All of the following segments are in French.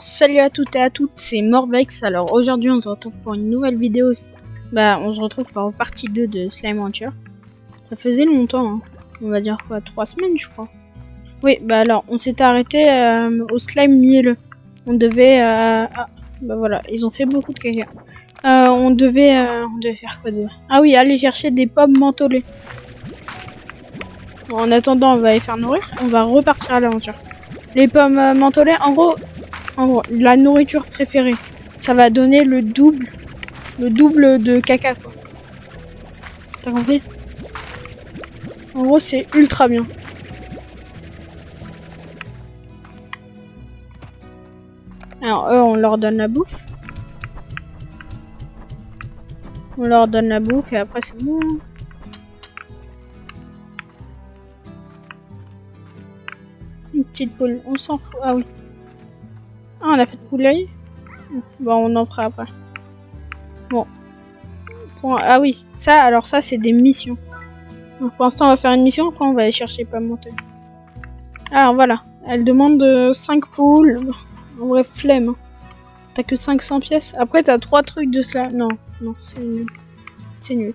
salut à toutes et à toutes, c'est Morbex. Alors aujourd'hui on se retrouve pour une nouvelle vidéo. On se retrouve pour partie 2 de Slime Rancher. Ça faisait longtemps, hein. On va dire quoi, 3 semaines je crois. Oui, alors on s'était arrêté au slime mielleux. On devait... voilà, ils ont fait beaucoup de caca. On devait faire quoi de... Ah oui, aller chercher des pommes mentholées. Bon, en attendant, on va les faire nourrir. On va repartir à l'aventure. Les pommes mentholées, en gros, la nourriture préférée. Ça va donner le double de caca, quoi. T'as compris? En gros, c'est ultra bien. Alors, eux, on leur donne la bouffe. On leur donne la bouffe et après, c'est bon. Une petite poule, on s'en fout. Ah oui. Ah, on a fait de poulailler. Bon, on en fera après. Bon. Ah oui, ça, c'est des missions. Donc, pour l'instant, on va faire une mission, après on va aller chercher pas monter. Alors voilà, elle demande 5 poules. En vrai, flemme. T'as que 500 pièces. Après, t'as 3 trucs de cela. Non, c'est nul. C'est nul.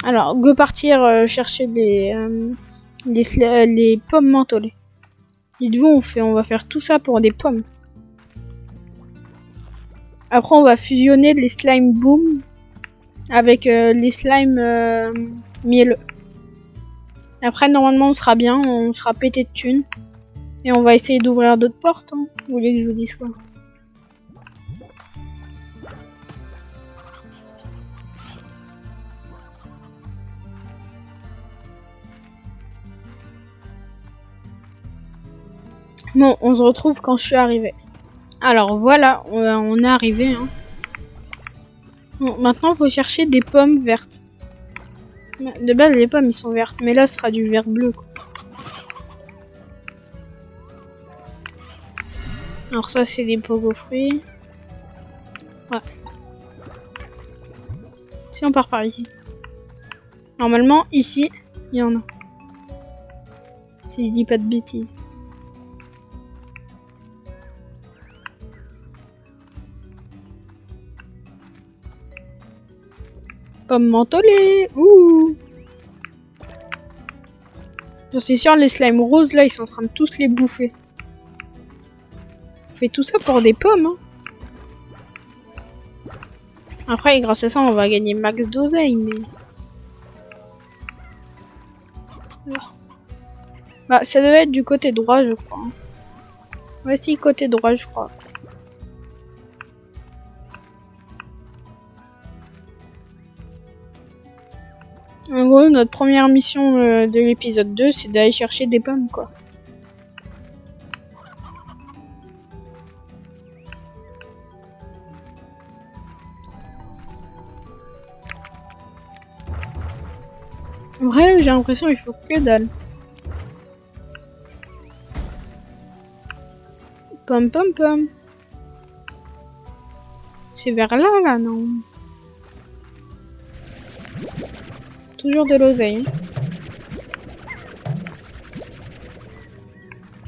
Alors, go partir chercher les pommes mentholées. Dites-vous, on va faire tout ça pour des pommes. Après, on va fusionner les slime boom avec les slime mielleux. Après, normalement, on sera bien, on sera pété de thunes. Et on va essayer d'ouvrir d'autres portes. Hein. Vous voulez que je vous dise quoi? Bon, on se retrouve quand je suis arrivé. Alors voilà, on est arrivé. Hein. Bon, maintenant, il faut chercher des pommes vertes. De base, les pommes, ils sont vertes. Mais là, ce sera du vert bleu, quoi. Alors ça, c'est des pogo fruits. Ouais. Si on part par ici. Normalement, ici, il y en a. Si je dis pas de bêtises. Pommes mentholées. Ouh. J'en suis sûr, les slimes roses, là, ils sont en train de tous les bouffer. On fait tout ça pour des pommes, hein. Après, grâce à ça, on va gagner max d'oseille, mais... Bah, ça devait être du côté droit, je crois. Ouais, si, côté droit, je crois. En gros, notre première mission de l'épisode 2, c'est d'aller chercher des pommes, quoi. En vrai, j'ai l'impression qu'il faut que dalle. Pomme, pomme, pomme. C'est vers là, non? C'est toujours de l'oseille. Hein.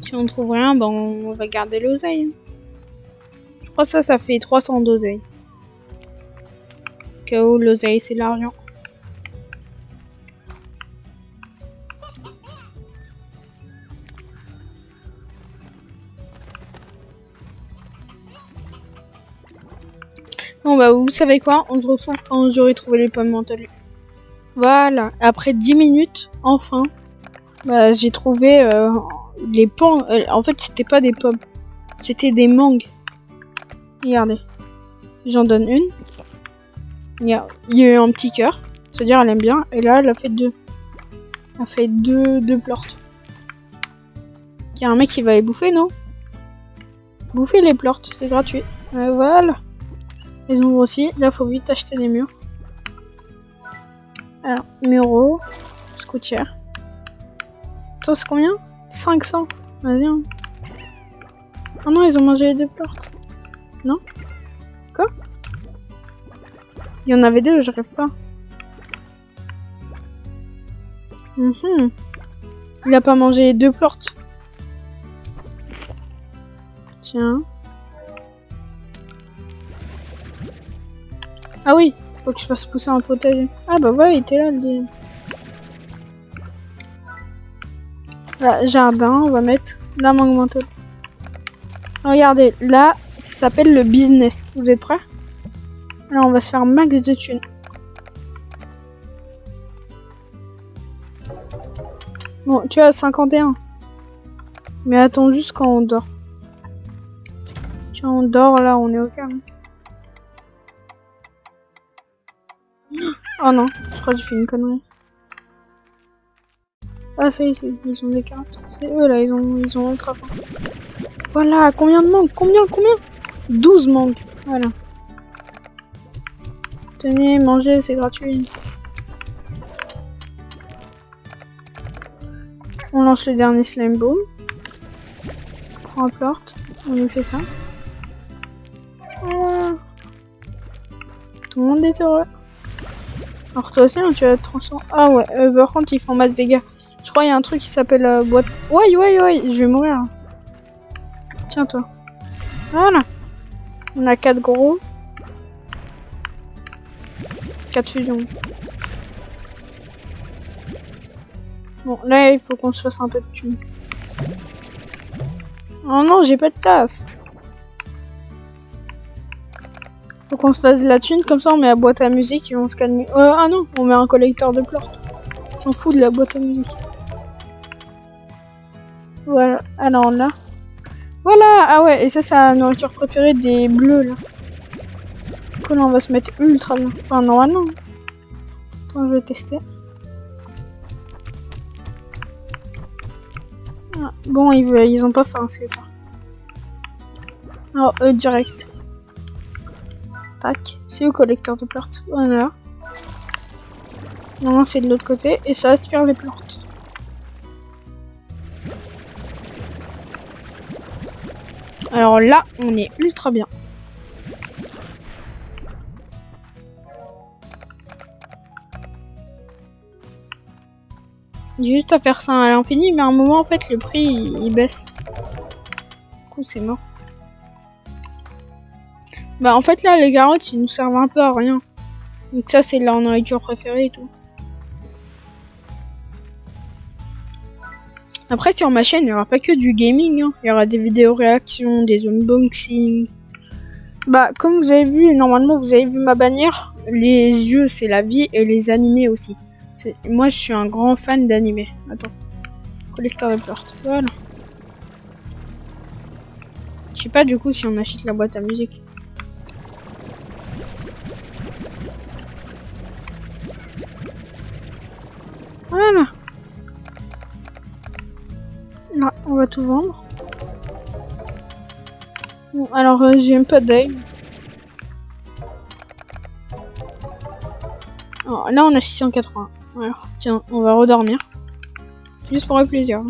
Si on trouve rien, ben on va garder l'oseille. Hein. Je crois que ça fait 300 d'oseille. KO, l'oseille, c'est l'argent. Bon bah vous savez quoi, on se retrouve quand j'aurai trouvé les pommes mentholées. Voilà, après 10 minutes, enfin, bah, j'ai trouvé les pommes. En fait, c'était pas des pommes, c'était des mangues. Regardez, j'en donne une. Il y a eu un petit cœur, c'est-à-dire elle aime bien. Et là, elle a fait deux. Elle a fait deux plortes. Il y a un mec qui va les bouffer, non? Bouffer les plortes, c'est gratuit. Voilà. Ils ouvrent aussi. Là, faut vite acheter des murs. Alors, muro, scoutière. Attends, c'est combien? 500. Vas-y. Hein. Oh non, ils ont mangé les deux portes. Non? Quoi? Il y en avait deux, je rêve pas. Il a pas mangé les deux portes. Tiens. Ah oui, faut que je fasse pousser un potager. Ah bah voilà, il était là le... Là, jardin, on va mettre la mangue mentale. Regardez, là, ça s'appelle le business. Vous êtes prêts? Alors on va se faire max de thunes. Bon, tu as 51. Mais attends juste quand on dort. Tiens, on dort là, on est au calme. Oh non, je crois que j'ai fait une connerie. Ah ça y est, ils ont des cartes. C'est eux là, ils ont ultra faim. Voilà, combien de mangues? Combien 12 mangues. Voilà. Tenez, mangez, c'est gratuit. On lance le dernier slime boom. Prends un plort. On lui fait ça. Voilà. Tout le monde est heureux. Alors toi aussi, hein, tu vas te transformer. Ah ouais, par contre, ils font masse dégâts. Je crois qu'il y a un truc qui s'appelle boîte. Ouais, je vais mourir. Tiens, toi. Voilà. On a 4 gros. 4 fusions. Bon, là, il faut qu'on se fasse un peu de thunes. Oh non, j'ai pas de tasse. Faut qu'on se fasse de la thune, comme ça on met la boîte à musique et on se calme. Ah non, on met un collecteur de pleurs. J'en fous de la boîte à musique. Voilà, alors là. Voilà, ah ouais, et ça c'est la nourriture préférée des bleus là. Du coup là on va se mettre ultra bien. Enfin normalement. Attends, je vais tester. Ah, bon, ils ont pas faim, c'est pas. Alors eux direct. Tac, c'est au collecteur de pleurs. Voilà. Non, c'est de l'autre côté et ça aspire les pleurs. Alors là, on est ultra bien. J'ai juste à faire ça à l'infini, mais à un moment, en fait, le prix, il baisse. Du coup, c'est mort. Bah, en fait, là, les carottes, ils nous servent un peu à rien. Donc ça, c'est leur nourriture préférée et tout. Après, sur ma chaîne, il n'y aura pas que du gaming. Hein. Il y aura des vidéos réactions, des unboxings. Bah, comme vous avez vu, normalement, vous avez vu ma bannière. Les yeux, c'est la vie, et les animés aussi. Moi, je suis un grand fan d'animés. Attends. Collecteur de pleurs. Voilà. Je sais pas, du coup, si on achète la boîte à musique. Voilà. Là, on va tout vendre. Bon, alors, j'ai un peu d'œil. Alors, là, on a 680. Alors, tiens, on va redormir. Juste pour le plaisir.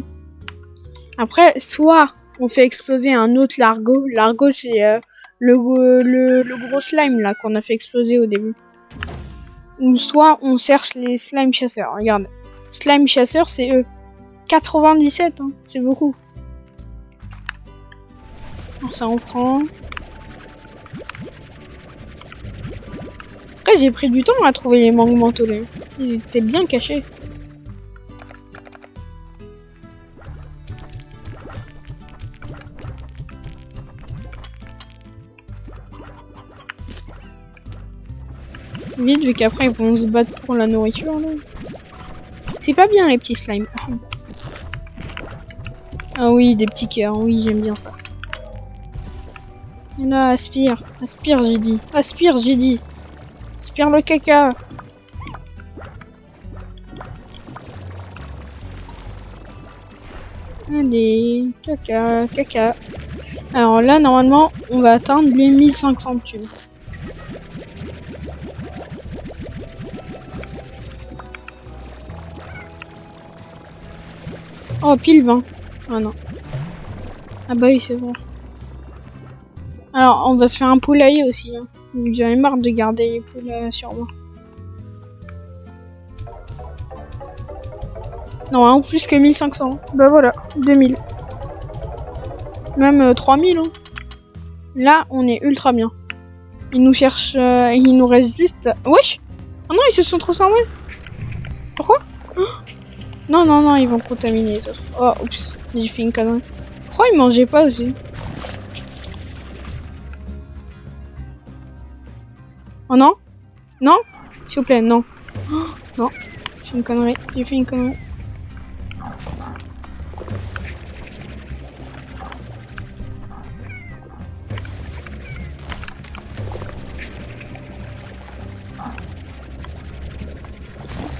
Après, soit on fait exploser un autre largo. Largo, c'est le gros slime là qu'on a fait exploser au début. Ou soit on cherche les slime chasseurs. Regarde. Slime chasseurs, c'est eux. 97, hein. C'est beaucoup. Alors ça, on prend. Après, j'ai pris du temps à trouver les mangues mentolés. Ils étaient bien cachés. Vite, vu qu'après ils vont se battre pour la nourriture là. C'est pas bien les petits slimes. Ah oui, des petits cœurs, oui j'aime bien ça. Et là, aspire, aspire j'ai dit. Aspire j'ai dit. Aspire le caca. Allez, caca, caca. Alors là, normalement, on va atteindre les 1500 thunes. Oh, pile 20. Ah non. Ah bah oui, c'est bon. Alors, on va se faire un poulailler aussi. Hein. J'en ai marre de garder les poules sur moi. Non, hein, plus que 1500. Bah voilà, 2000. Même 3000. Hein. Là, on est ultra bien. Ils nous cherchent... il nous reste juste... Wesh! Oh non, ils se sont transformés. Pourquoi? Oh non, non, non, ils vont contaminer les autres. Oh, oups, j'ai fait une connerie. Pourquoi ils mangeaient pas aussi? Oh non? Non? S'il vous plaît, non. Oh, non, j'ai fait une connerie. J'ai fait une connerie.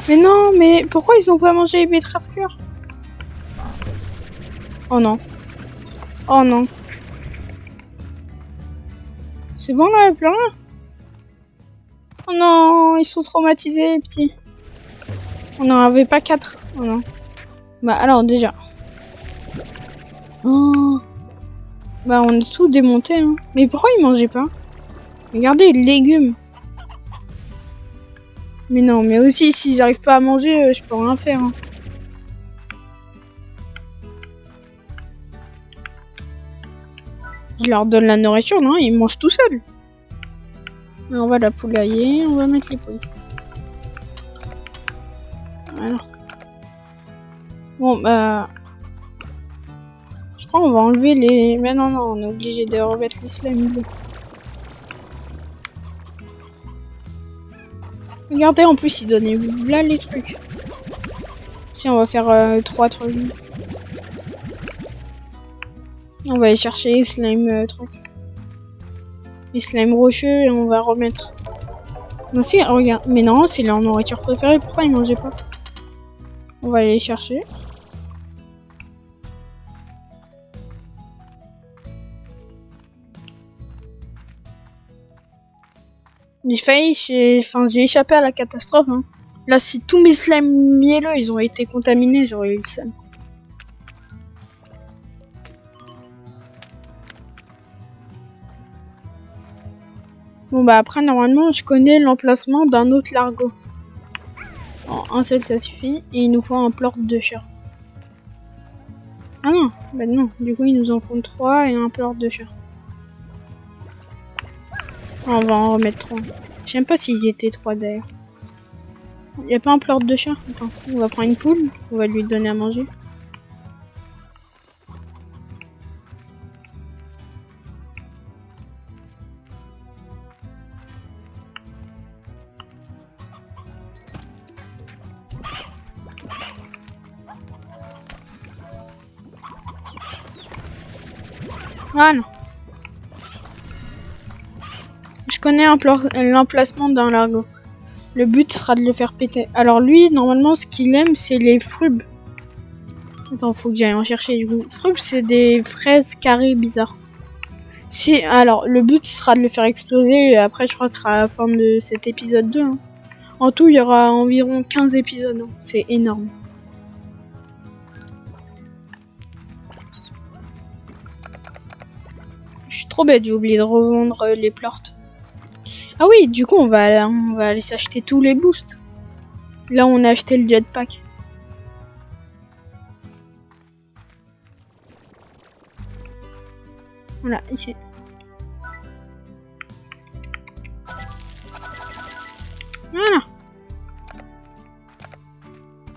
Mais non, mais pourquoi ils ont pas mangé les betteraves pures? Oh non. Oh non. C'est bon là, plus rien? Oh non, ils sont traumatisés les petits. On n'en avait pas 4. Oh non. Bah alors déjà. Oh. Bah on est tout démonté. Hein. Mais pourquoi ils mangeaient pas? Regardez les légumes. Mais non, mais aussi s'ils arrivent pas à manger, je peux rien faire. Hein. Je leur donne la nourriture, non? Ils mangent tout seuls. On va la poulailler, on va mettre les poules. Voilà. Bon, bah... Je crois qu'on va enlever les... Mais non, non, on est obligé de remettre les slimes bleus. Regardez, en plus, ils donnaient là les trucs. Si, on va faire 3 trucs. On va aller chercher les slime trucs. Les slime rocheux, et on va remettre... Non, si, regarde. Mais non, c'est leur nourriture préférée. Pourquoi ils mangeaient pas? On va aller les chercher. J'ai failli, j'ai échappé à la catastrophe. Hein. Là, si tous mes slimes mielleux, ils ont été contaminés, j'aurais eu le seum. Bon bah après, normalement, je connais l'emplacement d'un autre largo. En un seul, ça suffit. Et il nous faut un plort de chat. Ah non, bah non. Du coup, ils nous en font 3 et un plort de chat. On va en remettre 3. Je sais même pas s'ils étaient 3 d'ailleurs. Y a pas un plort de chat? Attends, on va prendre une poule. On va lui donner à manger. Voilà. Je connais l'emplacement d'un largo. Le but sera de le faire péter. Alors lui, normalement, ce qu'il aime, c'est les frubes. Attends, faut que j'aille en chercher du coup. Frubes, c'est des fraises carrées bizarres. Si, alors, le but sera de le faire exploser. Et après, je crois que ce sera la fin de cet épisode 2. Hein. En tout, il y aura environ 15 épisodes. Hein. C'est énorme. Je suis trop bête, j'ai oublié de revendre les plorts. Ah oui, du coup, on va aller s'acheter tous les boosts. Là, on a acheté le jetpack. Voilà, ici. Voilà.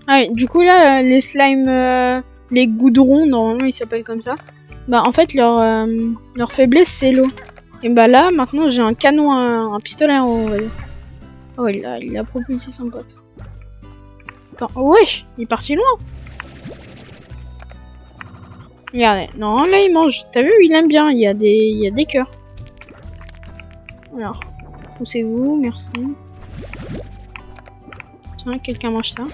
Ah oui, du coup, là, les slimes, les goudrons, normalement, ils s'appellent comme ça. Bah, en fait, leur faiblesse, c'est l'eau. Et bah là, maintenant, j'ai un canon, un pistolet en haut, on va dire. Oh, il a propulsé son pote. Attends, oh, wesh, il est parti loin. Regardez, non, là, il mange. T'as vu, il aime bien, il y a des cœurs. Alors, poussez-vous, merci. Tiens, quelqu'un mange ça.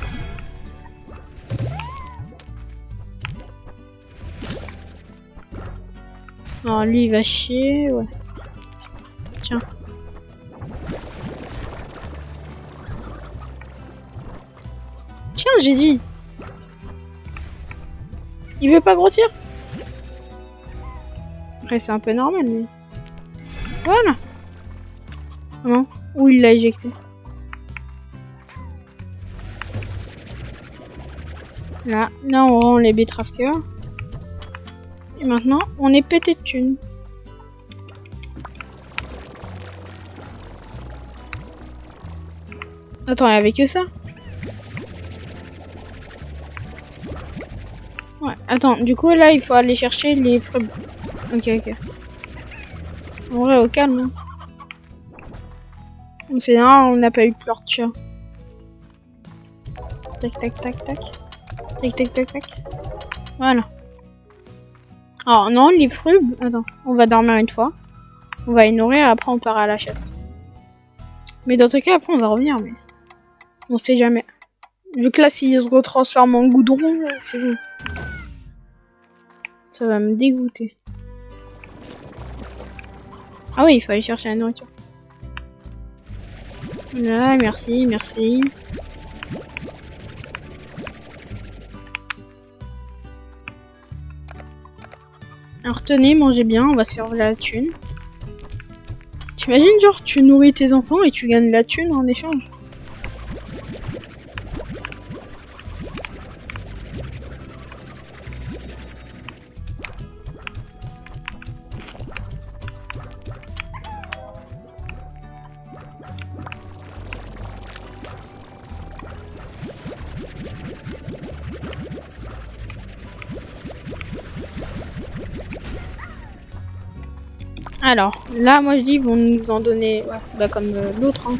Alors, lui, il va chier, ouais. Tiens. Tiens, j'ai dit. Il veut pas grossir? Après, c'est un peu normal, mais... Voilà. Non. Où il l'a éjecté? Là, on rend les betteraves cœur. Et maintenant, on est pété de thunes. Attends, il n'y avait que ça? Ouais, attends, du coup, là, il faut aller chercher les fruits. Ok, ok. En vrai, au calme. Hein. C'est normal, on n'a pas eu de pleurs de chat. Tac, tac, tac, tac. Tac, tac, tac, tac. Voilà. Alors, non, les fruits... Attends, on va dormir une fois. On va les nourrir, après on part à la chasse. Mais dans tout cas, après, on va revenir, mais... On sait jamais. Vu que là, s'il se retransforme en goudron, c'est bon. Ça va me dégoûter. Ah oui, il faut aller chercher la nourriture. Là, merci, merci. Alors tenez, mangez bien, on va se faire de la thune. T'imagines, genre, tu nourris tes enfants et tu gagnes de la thune en échange? Alors, là, moi je dis, ils vont nous en donner, ouais, bah comme l'autre. Hein.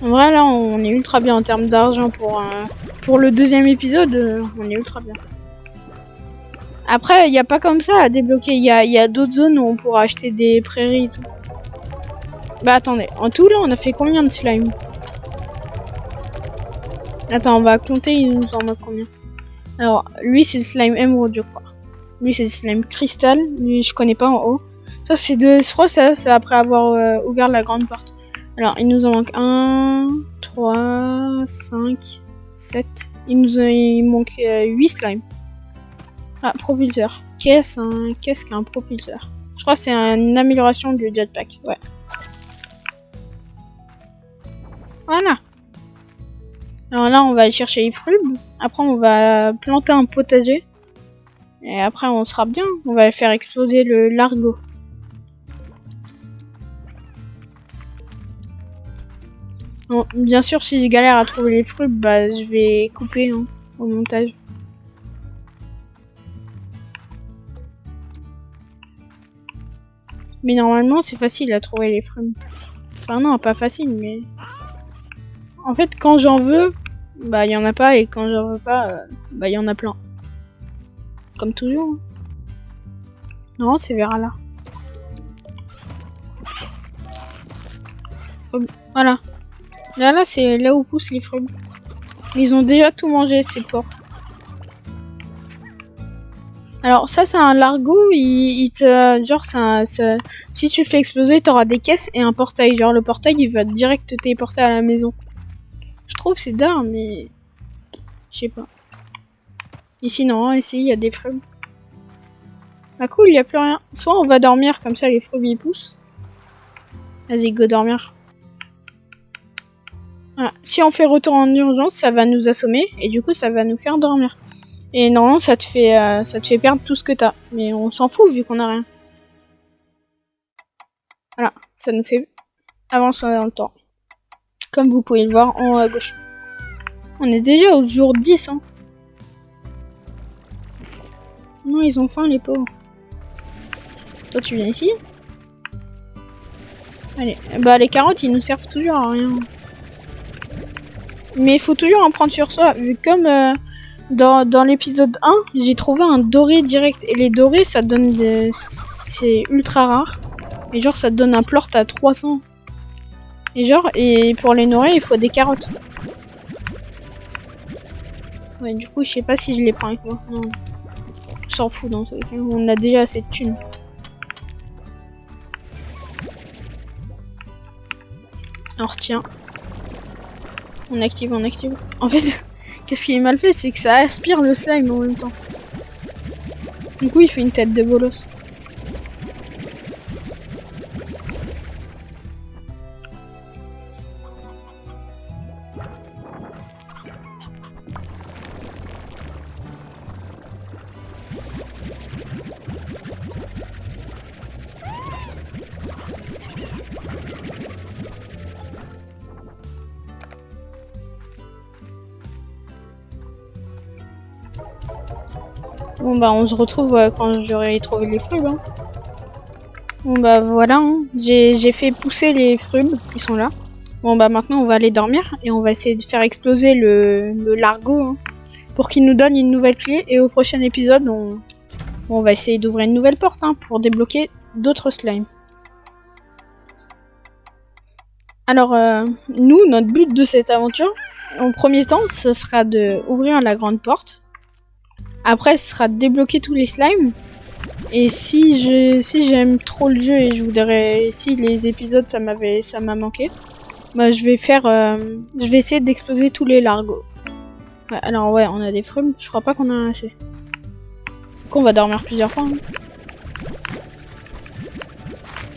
En vrai, là, on est ultra bien en termes d'argent pour le deuxième épisode. On est ultra bien. Après, il n'y a pas comme ça à débloquer. Il y a d'autres zones où on pourra acheter des prairies et tout. Bah attendez, en tout là, on a fait combien de slime? Attends, on va compter, il nous en manque combien? Alors, lui, c'est le slime émeraude, je crois. Lui, c'est le slime cristal. Lui, je connais pas en haut. Ça, c'est de... Je crois que c'est après avoir ouvert la grande porte. Alors, il nous en manque 1, 3, 5, 7. Il manque 8 slimes. Ah, propulseur. Qu'est-ce qu'un propulseur? Je crois que c'est une amélioration du jetpack. Ouais. Voilà. Alors là, on va aller chercher les fruits. Après, on va planter un potager. Et après, on sera bien. On va faire exploser le largo. Bon, bien sûr, si je galère à trouver les fruits, bah je vais couper hein, au montage. Mais normalement, c'est facile à trouver les fruits. Enfin non, pas facile, mais... En fait, quand j'en veux, bah il y en a pas, et quand j'en veux pas, bah il y en a plein. Comme toujours. Hein. Non, c'est vers là. Voilà. Là, c'est là où poussent les fruits. Mais ils ont déjà tout mangé, ces porcs. Alors ça c'est un largo, il te... Genre si tu le fais exploser, t'auras des caisses et un portail. Genre le portail il va direct te téléporter à la maison. Je trouve c'est d'art mais... Je sais pas. Ici non, ici il y a des fruits. Bah cool, il y a plus rien. Soit on va dormir comme ça les fruits ils poussent. Vas-y go dormir. Voilà. Si on fait retour en urgence, ça va nous assommer et du coup ça va nous faire dormir. Et normalement, ça te fait perdre tout ce que t'as. Mais on s'en fout vu qu'on a rien. Voilà, ça nous fait avancer dans le temps. Comme vous pouvez le voir en haut à gauche. On est déjà au jour 10, hein. Non, ils ont faim, les pauvres. Toi, tu viens ici? Allez, bah les carottes, ils nous servent toujours à rien. Mais il faut toujours en prendre sur soi. Vu comme... Dans l'épisode 1, j'ai trouvé un doré direct. Et les dorés, ça donne des... C'est ultra rare. Et genre, ça te donne un plort à 300. Et genre, et pour les nourrir, il faut des carottes. Ouais, du coup, je sais pas si je les prends avec moi. Non. Je s'en fous dans tous les cas. On a déjà assez de thunes. Alors, tiens. On active, on active. En fait... Qu'est-ce qui est mal fait, c'est que ça aspire le slime en même temps. Du coup, il fait une tête de bolos. Bon bah on se retrouve quand j'aurai trouvé les fruits. Hein. Bon bah voilà, hein. J'ai fait pousser les fruits qui sont là. Bon bah maintenant on va aller dormir et on va essayer de faire exploser le largo hein, pour qu'il nous donne une nouvelle clé. Et au prochain épisode on va essayer d'ouvrir une nouvelle porte hein, pour débloquer d'autres slimes. Alors nous, notre but de cette aventure, en premier temps, ce sera de ouvrir la grande porte. Après, ce sera de débloquer tous les slimes. Et si j'aime trop le jeu et je voudrais, si les épisodes ça m'a manqué, bah je vais essayer d'exploser tous les largos. Ouais, alors ouais, on a des fruits, je crois pas qu'on en a assez. Donc on va dormir plusieurs fois.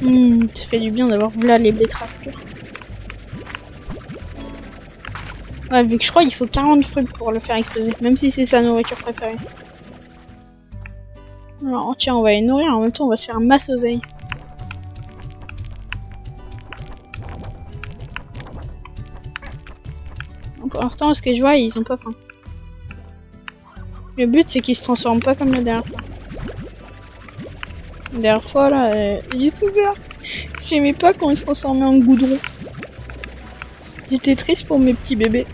Hein. Ça fait du bien d'avoir là les betteraves. Ouais, vu que je crois qu'il faut 40 fruits pour le faire exploser, même si c'est sa nourriture préférée. Alors tiens, on va les nourrir, en même temps on va se faire masse oseille. Pour l'instant, ce que je vois, ils ont pas faim. Le but, c'est qu'ils se transforment pas comme la dernière fois. La dernière fois, là, j'ai souffert. J'aimais pas quand ils se transformaient en goudron. J'étais triste pour mes petits bébés.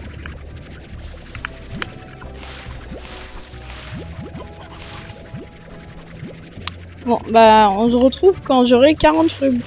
Bon, bah, on se retrouve quand j'aurai 40 fruits.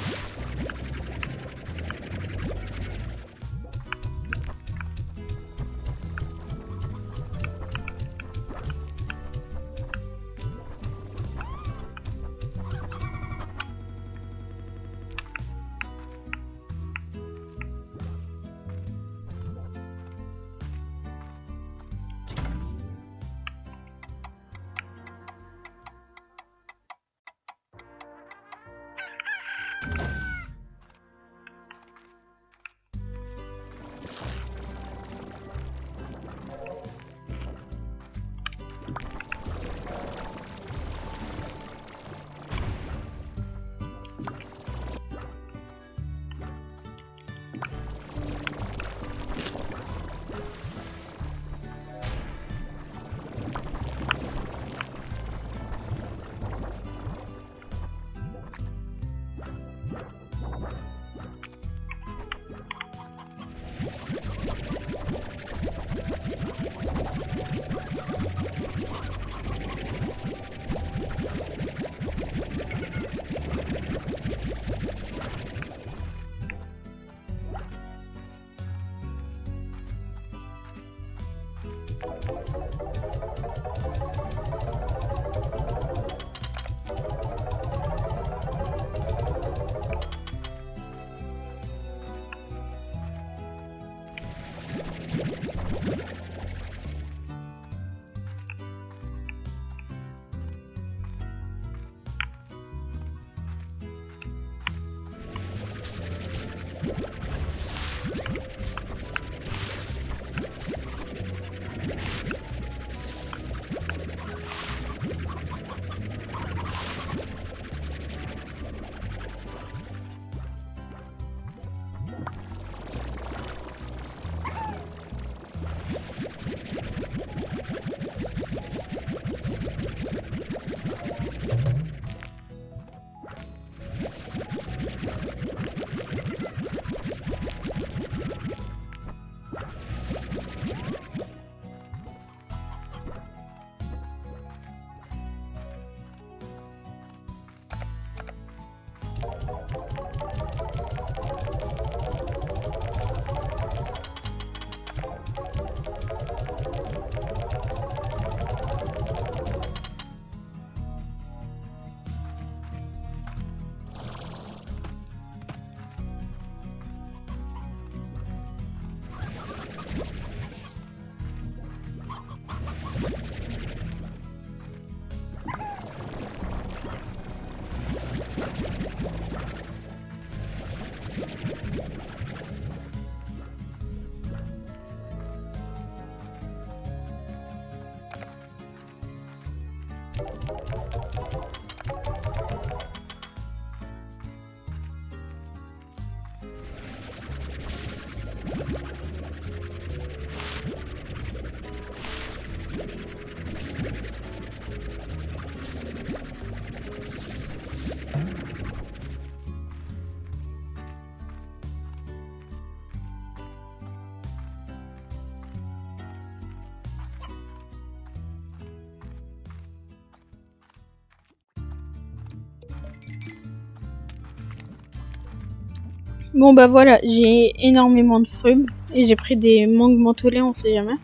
Bon bah voilà, j'ai énormément de fruits et j'ai pris des mangues mentholées, on sait jamais.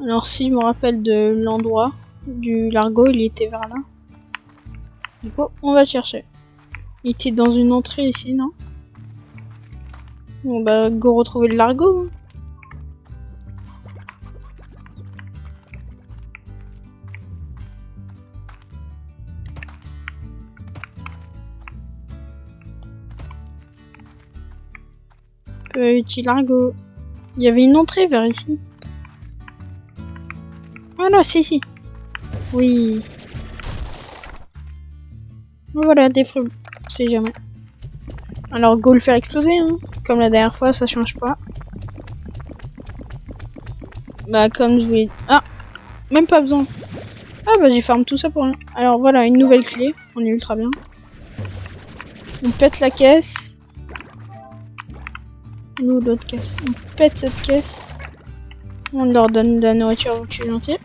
Alors si je me rappelle de l'endroit du largo, il était vers là. Du coup, on va chercher. Il était dans une entrée ici, non? Bon bah go retrouver le largo. Petit largo. Il y avait une entrée vers ici. Ah non, c'est ici. Oui. Voilà, des fruits. On sait jamais. Alors go le faire exploser, hein. Comme la dernière fois, ça change pas. Bah comme je voulais... Ah, même pas besoin. Ah bah j'ai farm tout ça pour rien. Alors voilà, une nouvelle clé. On est ultra bien. On pète la caisse. Nous, l'autre caisse. On pète cette caisse. On leur donne de la nourriture, donc je suis gentil.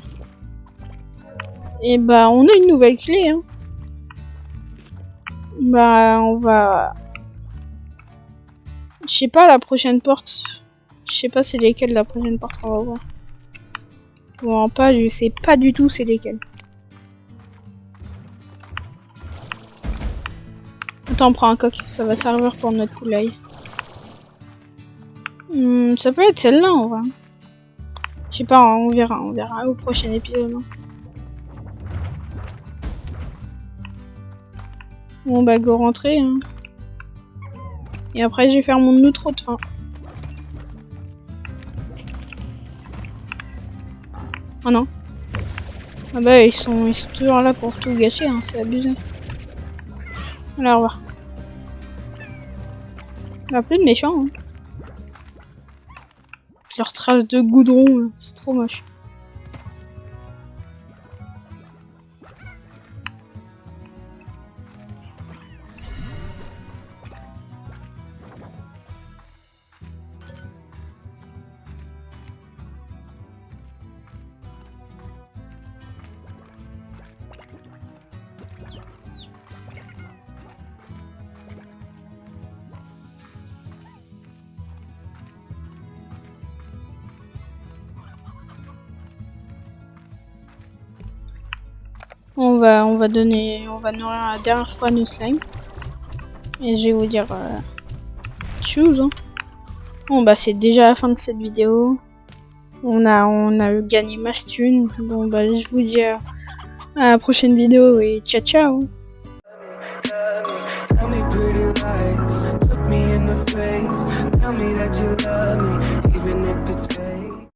Et bah on a une nouvelle clé, hein. Bah on va... Je sais pas la prochaine porte. Je sais pas c'est lesquelles la prochaine porte qu'on va voir. Bon pas, je sais pas du tout c'est lesquelles. Attends, on prend un coq, ça va servir pour notre poulaille. Ça peut être celle-là en vrai. Je sais pas, on verra au prochain épisode. Hein. Bon bah go rentrer. Hein. Et après je vais faire mon outro de fin. Oh non. Ah bah ils sont toujours là pour tout gâcher, hein, c'est abusé. Allez, au revoir. Il y a plus de méchants. Hein. Leur trace de goudron, c'est trop moche. On va nourrir la dernière fois nos slimes. Et je vais vous dire choose. Hein. Bon bah c'est déjà la fin de cette vidéo. On a gagné masse thunes. Bon bah je vous dis à la prochaine vidéo et ciao ciao. Tell me pretty lies, look me in the face, tell me that you love me, even if it's